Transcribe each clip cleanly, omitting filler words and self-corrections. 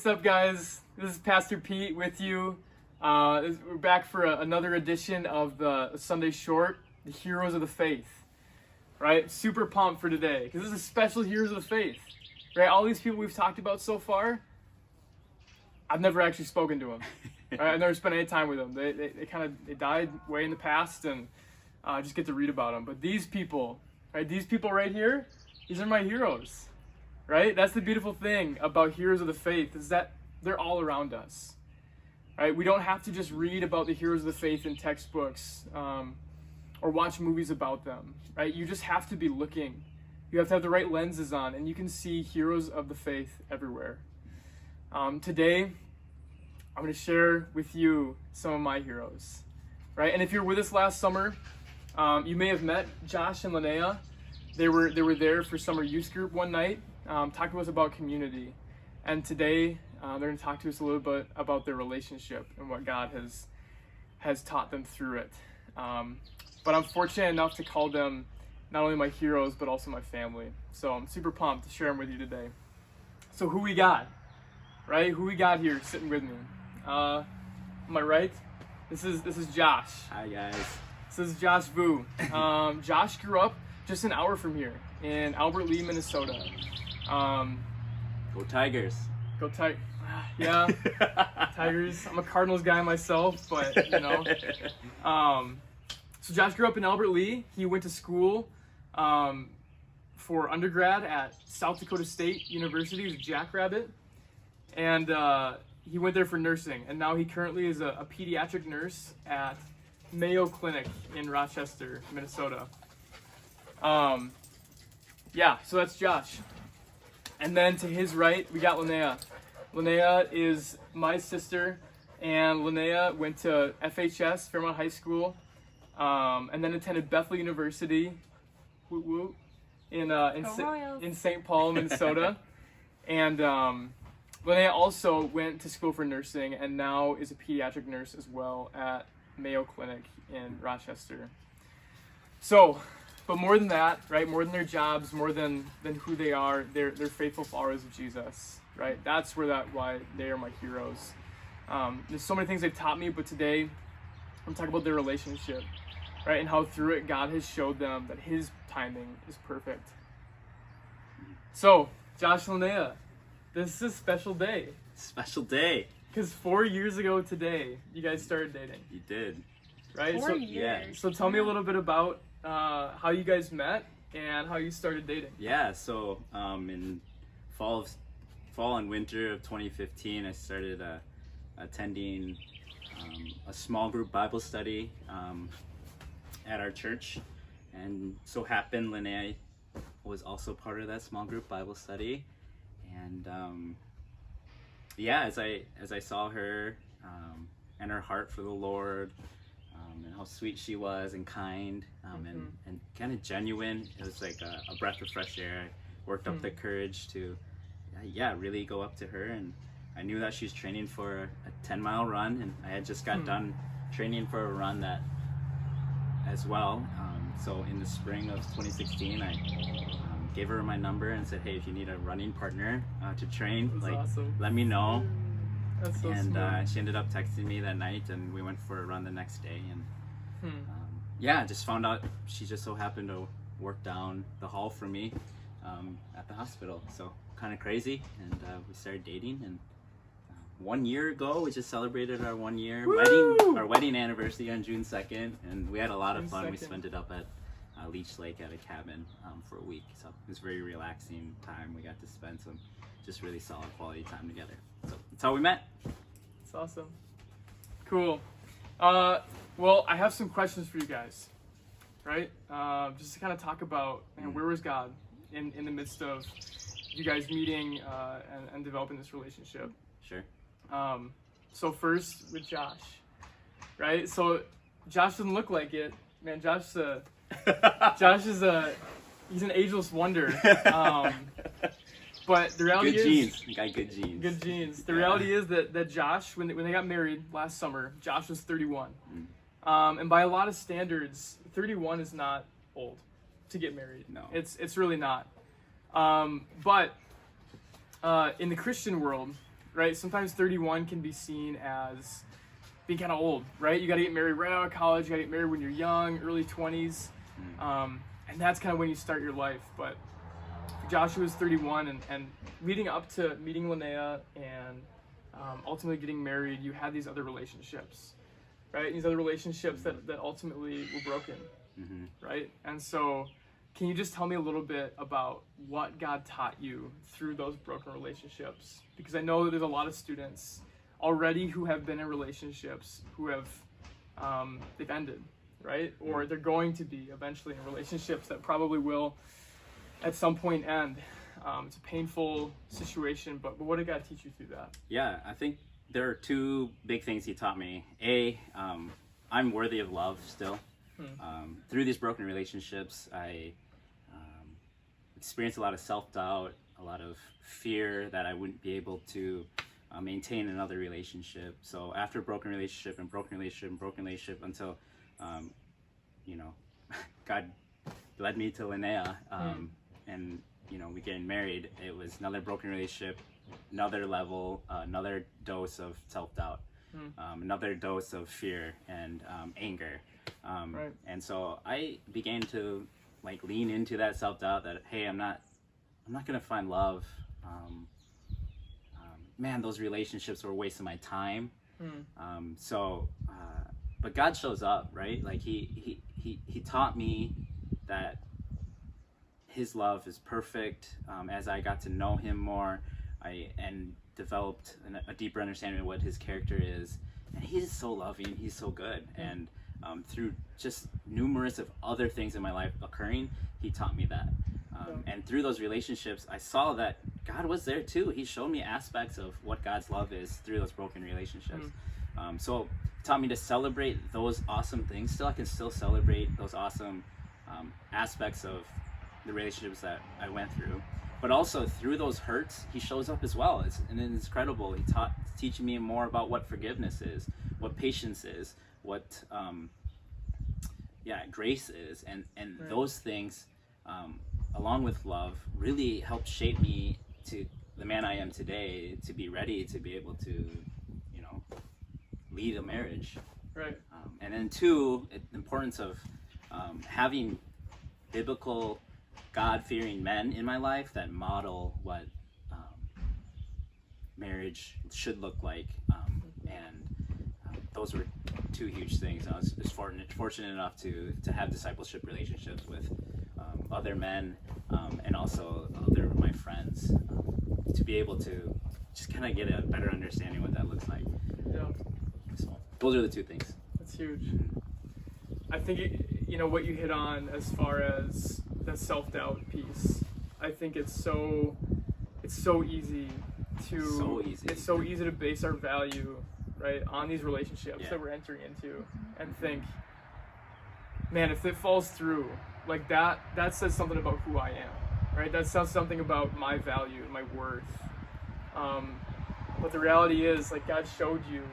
what's up, guys? This is Pastor Pete with you. We're back for another edition of the Sunday Short, the Heroes of the Faith. Right? Super pumped for today because this is a special Heroes of the Faith. Right? All these people we've talked about so far, I've never actually spoken to them. Right? I've never spent any time with them. They died way in the past, and I just get to read about them. But these people, right? These people right here, these are my heroes. Right? That's the beautiful thing about Heroes of the Faith is that they're all around us. Right? We don't have to just read about the Heroes of the Faith in textbooks or watch movies about them. Right? You just have to be looking. You have to have the right lenses on, and you can see Heroes of the Faith everywhere. Today, I'm going to share with you some of my heroes. Right? And if you're with us last summer, you may have met Josh and Linnea. They were there for summer youth group one night. Talk to us about community, and today they're going to talk to us a little bit about their relationship and what God has taught them through it. But I'm fortunate enough to call them not only my heroes but also my family. So I'm super pumped to share them with you today. So who we got, right? Who we got here sitting with me? On my right, this is Josh. Hi guys. This is Josh Vu. Josh grew up just an hour from here in Albert Lea, Minnesota. Go Tigers. Go Tigers. Yeah, Tigers. I'm a Cardinals guy myself, but you know. So Josh grew up in Albert Lea. He went to school for undergrad at South Dakota State University. He was a Jackrabbit, and he went there for nursing. And now he currently is a pediatric nurse at Mayo Clinic in Rochester, Minnesota. Yeah, so that's Josh. And then to his right, we got Linnea. Linnea is my sister, and Linnea went to FHS, Fairmont High School, and then attended Bethel University, in St. Paul, Minnesota. And Linnea also went to school for nursing, and now is a pediatric nurse as well at Mayo Clinic in Rochester. So, but more than that, right? More than their jobs, more than who they are, they're faithful followers of Jesus, right? That's why they are my heroes. There's so many things they've taught me, but today I'm talking about their relationship, right? And how through it God has showed them that His timing is perfect. So, Josh and Linnea, this is a special day. Special day. Because 4 years ago today, you guys started dating. You did. Right? 4 years. Yeah. So tell me a little bit about how you guys met and how you started dating. Yeah. So in fall and winter of 2015, I started attending a small group Bible study at our church, and so happened Linnea was also part of that small group Bible study, and as I saw her and her heart for the Lord. And how sweet she was and kind and kind of genuine. It was like a breath of fresh air. I worked up the courage to really go up to her, and I knew that she was training for a 10-mile run, and I had just got done training for a run that as well. So in the spring of 2016 I gave her my number and said, hey, if you need a running partner to train, Awesome. let me know. That's so And smart. she ended up texting me that night, and we went for a run the next day. And just found out she just so happened to work down the hall from me at the hospital. So kind of crazy. And we started dating. And 1 year ago, we just celebrated our 1 year wedding anniversary on June 2nd. And we had a lot of fun. 2nd. We spent it up at Leech Lake at a cabin for a week. So it was a very relaxing time. We got to spend some just really solid quality time together. So that's how we met. That's awesome. Cool. Well, I have some questions for you guys, right? Just to kind of talk about where was God in the midst of you guys meeting and developing this relationship. Sure. So first with Josh, right? So Josh doesn't look like it, man. Josh is he's an ageless wonder. But the reality good is, genes. You got good genes. Good genes. The reality is that Josh, when they got married last summer, Josh was 31. And by a lot of standards, 31 is not old to get married. No. It's really not. But in the Christian world, right? Sometimes 31 can be seen as being kind of old, right? You got to get married right out of college. You got to get married when you're young, early 20s. And that's kind of when you start your life. But Joshua was 31, and leading up to meeting Linnea and ultimately getting married, you had these other relationships, right? These other relationships that ultimately were broken, right? And so can you just tell me a little bit about what God taught you through those broken relationships? Because I know that there's a lot of students already who have been in relationships who have, they've ended, right? Or they're going to be eventually in relationships that probably will at some point end. It's a painful situation, but what did God teach you through that? Yeah, I think there are two big things he taught me. I'm worthy of love still. Through these broken relationships, I experienced a lot of self-doubt, a lot of fear that I wouldn't be able to maintain another relationship. So after broken relationship and broken relationship and broken relationship until, God led me to Linnea, and we getting married. It was another broken relationship, another level, another dose of self-doubt, another dose of fear and anger. Right. And so I began to lean into that self-doubt that, hey, I'm not gonna find love. Man, those relationships were wasting my time. But God shows up, right? Like he taught me that his love is perfect. As I got to know him more, and developed a deeper understanding of what his character is. And he is so loving, he's so good. And through just numerous of other things in my life occurring, he taught me that. And through those relationships, I saw that God was there too. He showed me aspects of what God's love is through those broken relationships. So it taught me to celebrate those awesome things. Still, I can still celebrate those awesome aspects of the relationships that I went through. But also through those hurts, he shows up as well. It's incredible. He teaching me more about what forgiveness is, what patience is, what grace is, and right. Those things, along with love, really helped shape me to the man I am today, to be ready to be able to, lead a marriage. Right. And then two, the importance of having biblical, God-fearing men in my life that model what marriage should look like, and those were two huge things. I was fortunate enough to have discipleship relationships with other men, and also other of my friends, to be able to just kind of get a better understanding what that looks like. Yeah. So those are the two things. That's huge. I think what you hit on as far as the self-doubt piece. I think it's so easy to it's so easy to base our value, right, on these relationships that we're entering into, and think, man, if it falls through, like that says something about who I am, right? That says something about my value and my worth. But the reality is, like, God showed you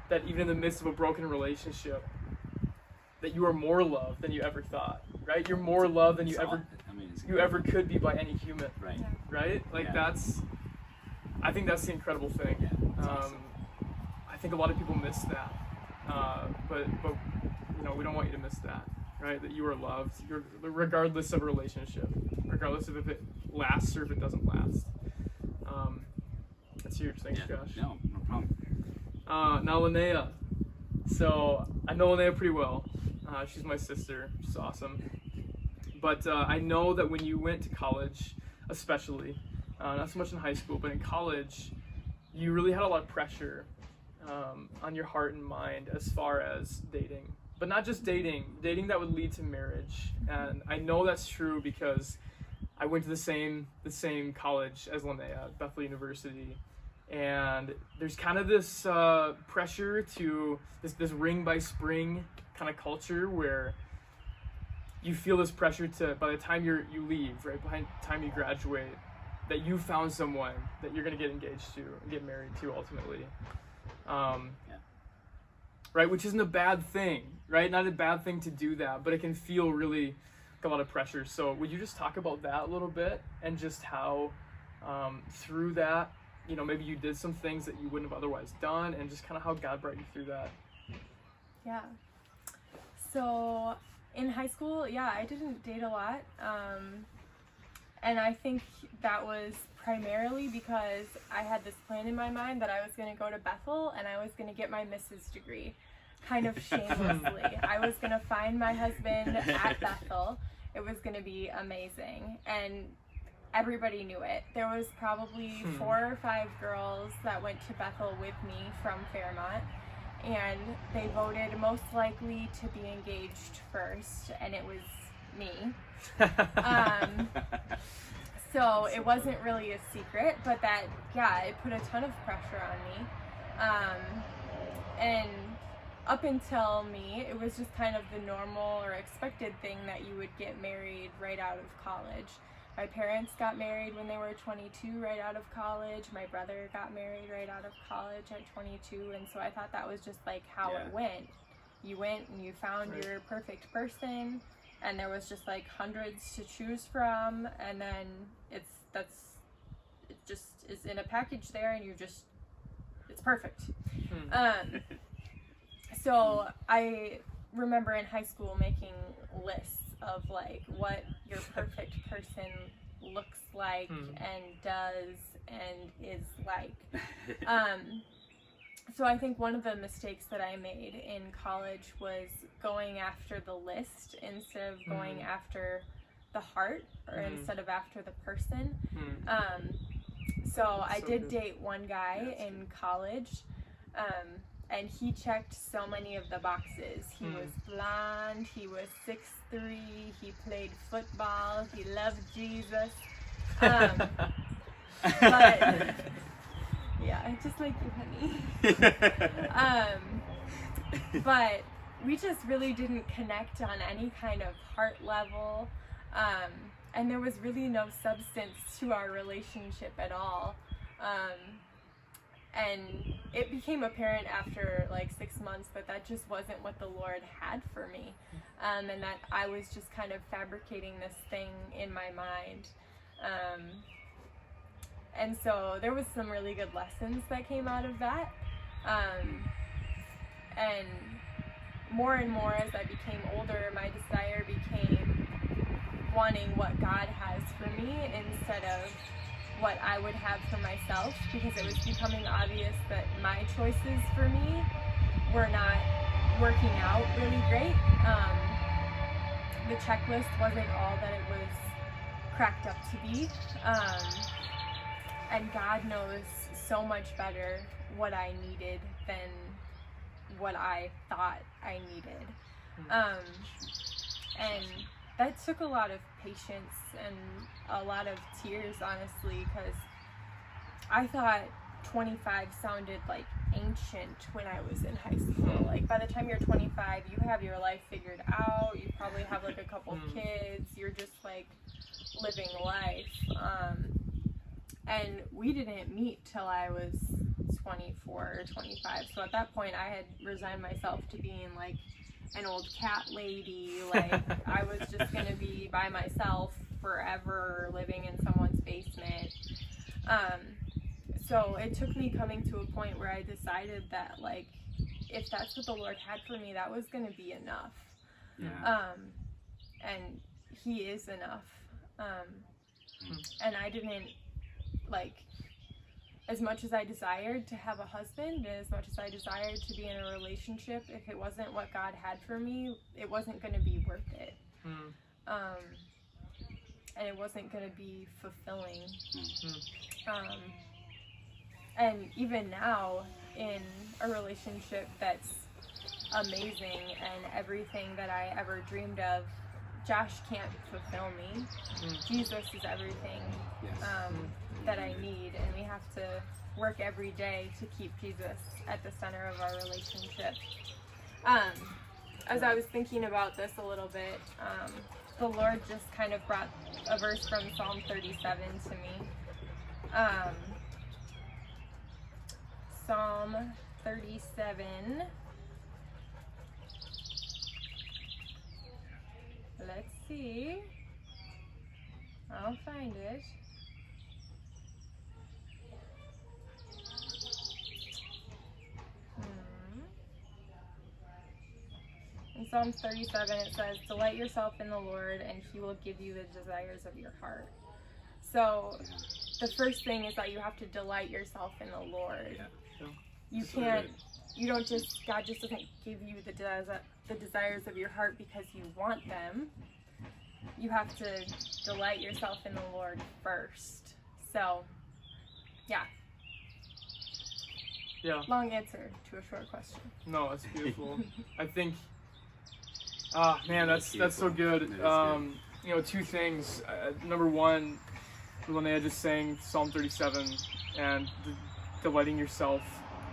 that even in the midst of a broken relationship, that you are more loved than you ever thought, right? You're more loved than you ever could be by any human, right? Right? Like I think that's the incredible thing. Yeah, awesome. I think a lot of people miss that, but we don't want you to miss that, right? That you are loved, regardless of a relationship, regardless of if it lasts or if it doesn't last. That's huge. Thanks, Josh. No problem. Now Linnea. So I know Linnea pretty well. She's my sister. She's awesome. But I know that when you went to college, especially, not so much in high school, but in college, you really had a lot of pressure on your heart and mind as far as dating. But not just dating that would lead to marriage. And I know that's true because I went to the same college as Linnea, Bethel University. And there's kind of this pressure to this ring by spring kind of culture where you feel this pressure to, by the time you leave, right, by the time you graduate, that you found someone that you're going to get engaged to and get married to ultimately. Right, which isn't a bad thing, right? Not a bad thing to do that, but it can feel really like a lot of pressure. So would you just talk about that a little bit, and just how through that you know, maybe you did some things that you wouldn't have otherwise done, and just kind of how God brought you through that. Yeah. So in high school, yeah, I didn't date a lot. And I think that was primarily because I had this plan in my mind that I was going to go to Bethel and I was going to get my Mrs. degree, kind of shamelessly. I was going to find my husband at Bethel. It was going to be amazing. And everybody knew it. There was probably 4 or 5 girls that went to Bethel with me from Fairmont. And they voted most likely to be engaged first, and it was me. So it wasn't really a secret, but that, yeah, it put a ton of pressure on me. And up until me, it was just kind of the normal or expected thing that you would get married right out of college. My parents got married when they were 22 right out of college. My brother got married right out of college at 22. And so I thought that was just like how it went. You went and you found your perfect person, and there was just like hundreds to choose from. And then it just is in a package there, and it's perfect. So I remember in high school making lists of like what your perfect person looks like and does and is like. So I think one of the mistakes that I made in college was going after the list instead of going after the heart, or instead of after the person. So I did date one guy in college, and he checked so many of the boxes. He was blonde, he was 6'3", he played football, he loved Jesus. But yeah, just like you, honey. But we just really didn't connect on any kind of heart level. And there was really no substance to our relationship at all. And it became apparent after like 6 months that just wasn't what the Lord had for me. And that I was just kind of fabricating this thing in my mind. And so there was some really good lessons that came out of that. And more as I became older, my desire became wanting what God has for me instead of what I would have for myself, because it was becoming obvious that my choices for me were not working out really great. The checklist wasn't all that it was cracked up to be. And God knows so much better what I needed than what I thought I needed. And that took a lot of patience and a lot of tears, honestly, because I thought 25 sounded like ancient when I was in high school. Like, by the time you're 25, you have your life figured out, you probably have like a couple kids, you're just like living life. And we didn't meet till I was 24 or 25, so at that point I had resigned myself to being like an old cat lady. Like, I was just gonna be by myself forever, living in someone's basement. So it took me coming to a point where I decided that, like, if that's what the Lord had for me, that was gonna be enough. And He is enough. And I didn't, like, as much as I desired to have a husband, and as much as I desired to be in a relationship, if it wasn't what God had for me, it wasn't going to be worth it. And it wasn't going to be fulfilling. And even now, in a relationship that's amazing and everything that I ever dreamed of, Josh can't fulfill me. Jesus is everything that I need, and we have to work every day to keep Jesus at the center of our relationship. As I was thinking about this a little bit, the Lord just kind of brought a verse from Psalm 37 to me. Psalm 37. Let's see. I'll find it. Psalms 37, it says, "Delight yourself in the Lord, and He will give you the desires of your heart." So the first thing is that you have to delight yourself in the Lord. Yeah. You So can't. good. You don't just. God just doesn't give you the desires of your heart because you want them. You have to delight yourself in the Lord first. So, yeah. Yeah. Long answer to a short question. No, that's beautiful. I think, man, that's so Beautiful. good. It is good. You know, two things. Number one, Linnea just saying Psalm 37 and delighting yourself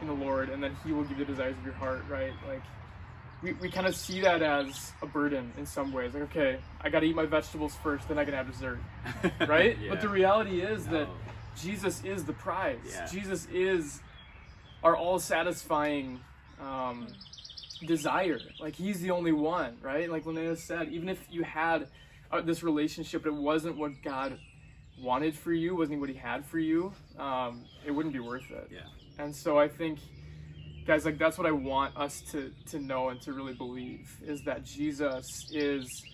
in the Lord, and then He will give you the desires of your heart, right? Like, we kind of see that as a burden in some ways. Like, okay, I got to eat my vegetables first, then I can have dessert, right? Yeah. But the reality is that No. Jesus is the prize. Yeah. Jesus is our all-satisfying desire. Like, He's the only one, right? Like Linnea said, even if you had this relationship, it wasn't what God wanted for you, wasn't what He had for you, it wouldn't be worth it. Yeah. And so I think, guys, like, that's what I want us to know and to really believe, is that Jesus is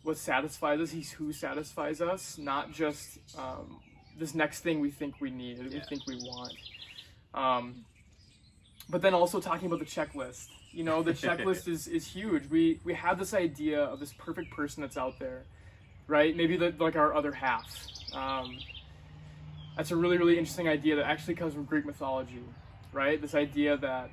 what satisfies us. He's who satisfies us, not just this next thing we think we need, we think we want. But then also talking about the checklist. You know, the checklist is huge. We have this idea of this perfect person that's out there, right? Maybe like our other half. That's a really, really interesting idea that actually comes from Greek mythology, right? This idea that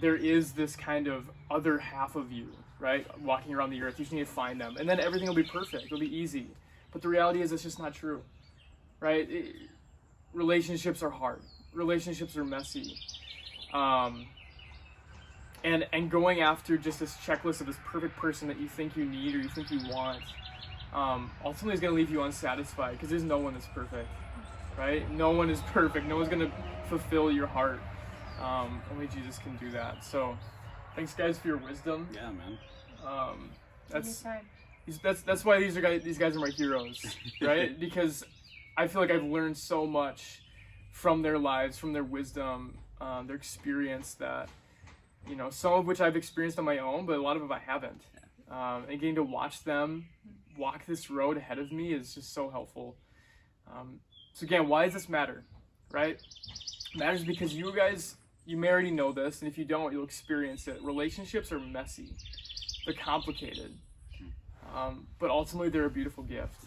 there is this kind of other half of you, right? Walking around the earth. You just need to find them. And then everything will be perfect. It'll be easy. But the reality is it's just not true, right? Relationships are hard. Relationships are messy. And going after just this checklist of this perfect person that you think you need or you think you want, ultimately is going to leave you unsatisfied, because there's no one that's perfect, right? No one is perfect. No one's going to fulfill your heart. Only Jesus can do that. So thanks, guys, for your wisdom. Yeah, man. Anytime. That's why these guys are my heroes, right? Because I feel like I've learned so much from their lives, from their wisdom, their experience, that, you know, some of which I've experienced on my own, but a lot of it I haven't. And getting to watch them walk this road ahead of me is just so helpful. So again, why does this matter, right? It matters because you guys, you may already know this, and if you don't, you'll experience it. Relationships are messy. They're complicated. But ultimately, they're a beautiful gift,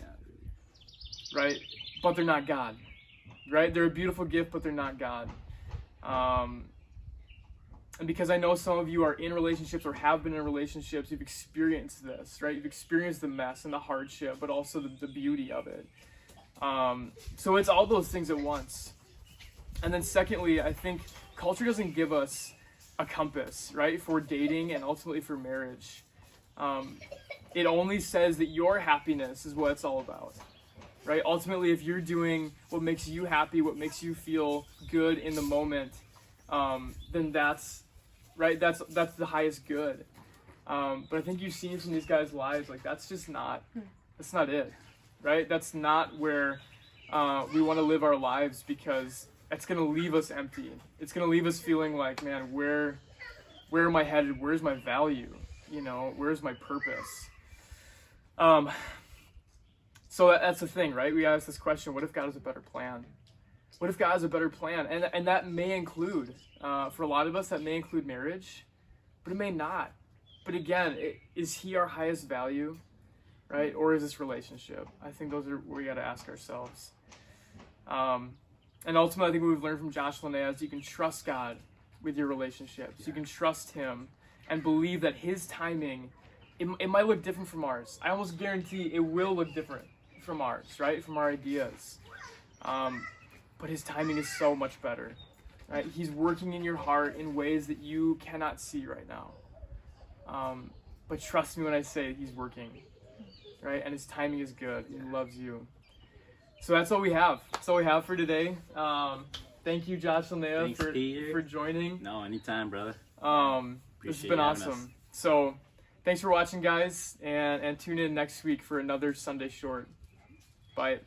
right? But they're not God, right? They're a beautiful gift, but they're not God. And because I know some of you are in relationships or have been in relationships, you've experienced this, right? You've experienced the mess and the hardship, but also the beauty of it. So it's all those things at once. And then secondly, I think culture doesn't give us a compass, right? For dating and ultimately for marriage. It only says that your happiness is what it's all about, right? Ultimately, if you're doing what makes you happy, what makes you feel good in the moment, then that's, right? That's the highest good. But I think you've seen from these guys' lives, like, that's not it, right? That's not where we want to live our lives, because it's going to leave us empty. It's going to leave us feeling like, man, where am I headed? Where's my value? You know, where's my purpose? So that's the thing, right? We ask this question: what if God has a better plan? What if God has a better plan? And that may include, for a lot of us, that may include marriage, but it may not. But again, is He our highest value, right? Or is this relationship? I think those are what we got to ask ourselves. And ultimately, I think what we've learned from Josh and Linnea is you can trust God with your relationships. Yeah. You can trust Him and believe that His timing, it might look different from ours. I almost guarantee it will look different from ours, right? From our ideas. But His timing is so much better, right? He's working in your heart in ways that you cannot see right now. But trust me when I say He's working, right? And His timing is good. He loves you. So that's all we have. That's all we have for today. Thank you, Josh and Linnea, for joining. No, anytime, brother. This has been awesome. So thanks for watching, guys, and tune in next week for another Sunday Short. Bye.